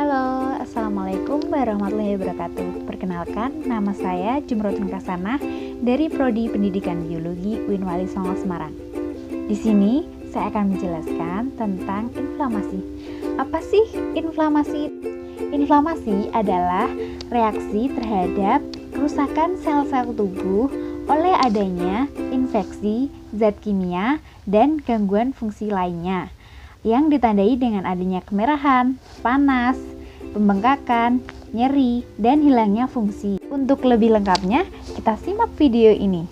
Halo, Assalamualaikum warahmatullahi wabarakatuh. Perkenalkan, nama saya Jumrotun Kasanah dari Prodi Pendidikan Biologi UIN Wali Songo Semarang. Di sini saya akan menjelaskan tentang inflamasi. Apa sih inflamasi? Inflamasi adalah reaksi terhadap kerusakan sel-sel tubuh oleh adanya infeksi, zat kimia, dan gangguan fungsi lainnya yang ditandai dengan adanya kemerahan, panas, pembengkakan, nyeri, dan hilangnya fungsi. Untuk lebih lengkapnya, kita simak video ini.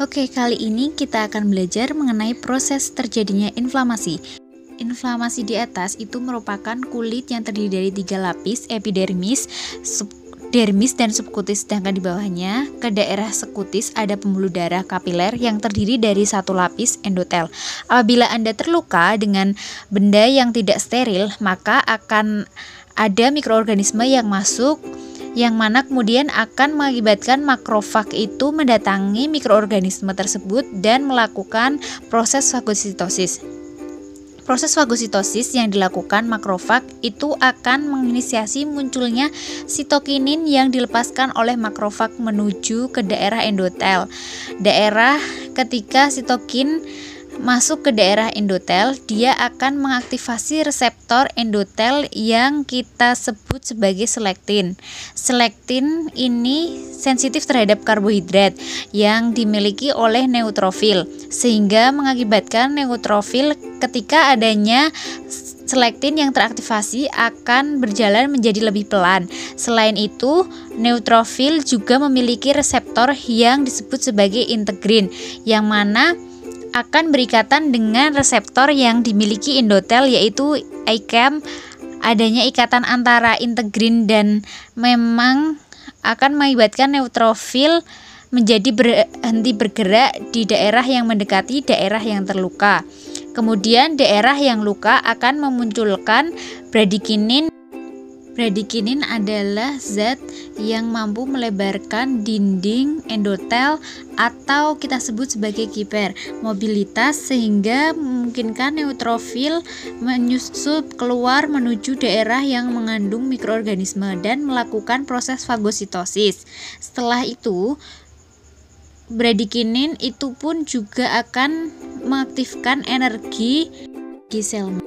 Oke, kali ini kita akan belajar mengenai proses terjadinya inflamasi. Inflamasi di atas itu merupakan kulit yang terdiri dari 3 lapis, epidermis, dermis, dan subkutis. Sedangkan di bawahnya, ke daerah sekutis ada pembuluh darah kapiler yang terdiri dari 1 lapis endotel. Apabila Anda terluka dengan benda yang tidak steril, maka akan ada mikroorganisme yang masuk, yang mana kemudian akan mengakibatkan makrofag itu mendatangi mikroorganisme tersebut dan melakukan proses fagositosis. Proses fagositosis yang dilakukan makrofag itu akan menginisiasi munculnya sitokinin yang dilepaskan oleh makrofag menuju ke daerah endotel. Ketika sitokin masuk ke daerah endotel, dia akan mengaktifasi reseptor endotel yang kita sebut sebagai selektin. Selektin ini sensitif terhadap karbohidrat yang dimiliki oleh neutrofil, sehingga mengakibatkan neutrofil ketika adanya selektin yang teraktivasi akan berjalan menjadi lebih pelan. Selain itu, neutrofil juga memiliki reseptor yang disebut sebagai integrin, yang mana akan berikatan dengan reseptor yang dimiliki endotel, yaitu ICAM. Adanya ikatan antara integrin dan memang akan mengakibatkan neutrofil menjadi berhenti bergerak di daerah yang mendekati daerah yang terluka. Kemudian daerah yang luka akan memunculkan bradikinin. Bradikinin adalah zat yang mampu melebarkan dinding endotel atau kita sebut sebagai kiper mobilitas, sehingga memungkinkan neutrofil menyusup keluar menuju daerah yang mengandung mikroorganisme dan melakukan proses fagositosis. Setelah itu, bradikinin itu pun juga akan mengaktifkan energi di sel,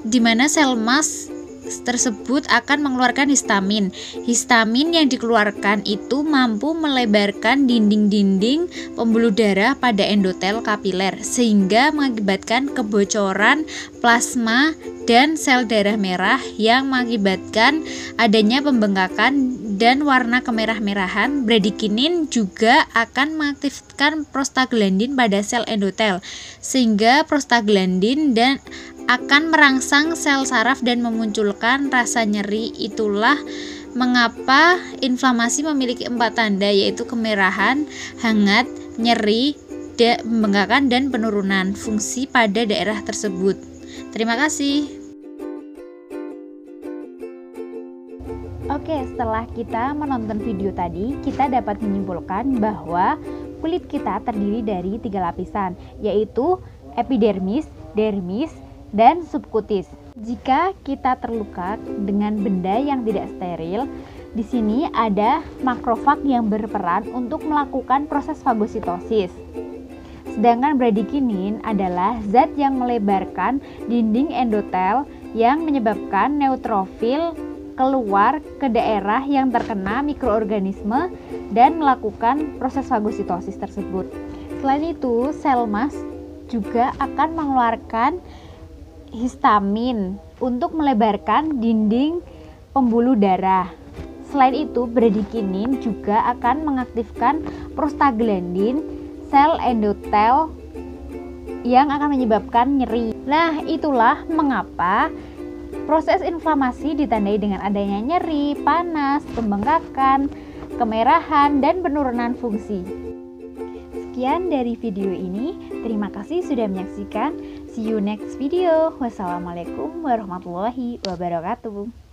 di mana sel mas tersebut akan mengeluarkan histamin. Histamin yang dikeluarkan itu mampu melebarkan dinding-dinding pembuluh darah pada endotel kapiler, sehingga mengakibatkan kebocoran plasma dan sel darah merah yang mengakibatkan adanya pembengkakan dan warna kemerah-merahan. Bradikinin juga akan mengaktifkan prostaglandin pada sel endotel, sehingga prostaglandin dan akan merangsang sel saraf dan memunculkan rasa nyeri. Itulah mengapa inflamasi memiliki 4 tanda, yaitu kemerahan, hangat, nyeri, pembengkakan, dan penurunan fungsi pada daerah tersebut. Terima kasih. Oke, setelah kita menonton video tadi, kita dapat menyimpulkan bahwa kulit kita terdiri dari 3 lapisan, yaitu epidermis, dermis, dan subkutis. Jika kita terluka dengan benda yang tidak steril, di sini ada makrofag yang berperan untuk melakukan proses fagositosis. Sedangkan bradikinin adalah zat yang melebarkan dinding endotel yang menyebabkan neutrofil keluar ke daerah yang terkena mikroorganisme dan melakukan proses fagositosis tersebut. Selain itu, sel mas juga akan mengeluarkan histamin untuk melebarkan dinding pembuluh darah. Selain itu, bradikinin juga akan mengaktifkan prostaglandin sel endotel yang akan menyebabkan nyeri. Nah, itulah mengapa proses inflamasi ditandai dengan adanya nyeri, panas, pembengkakan, kemerahan, dan penurunan fungsi. Sekian dari video ini. Terima kasih sudah menyaksikan. See you next video. Wassalamualaikum warahmatullahi wabarakatuh.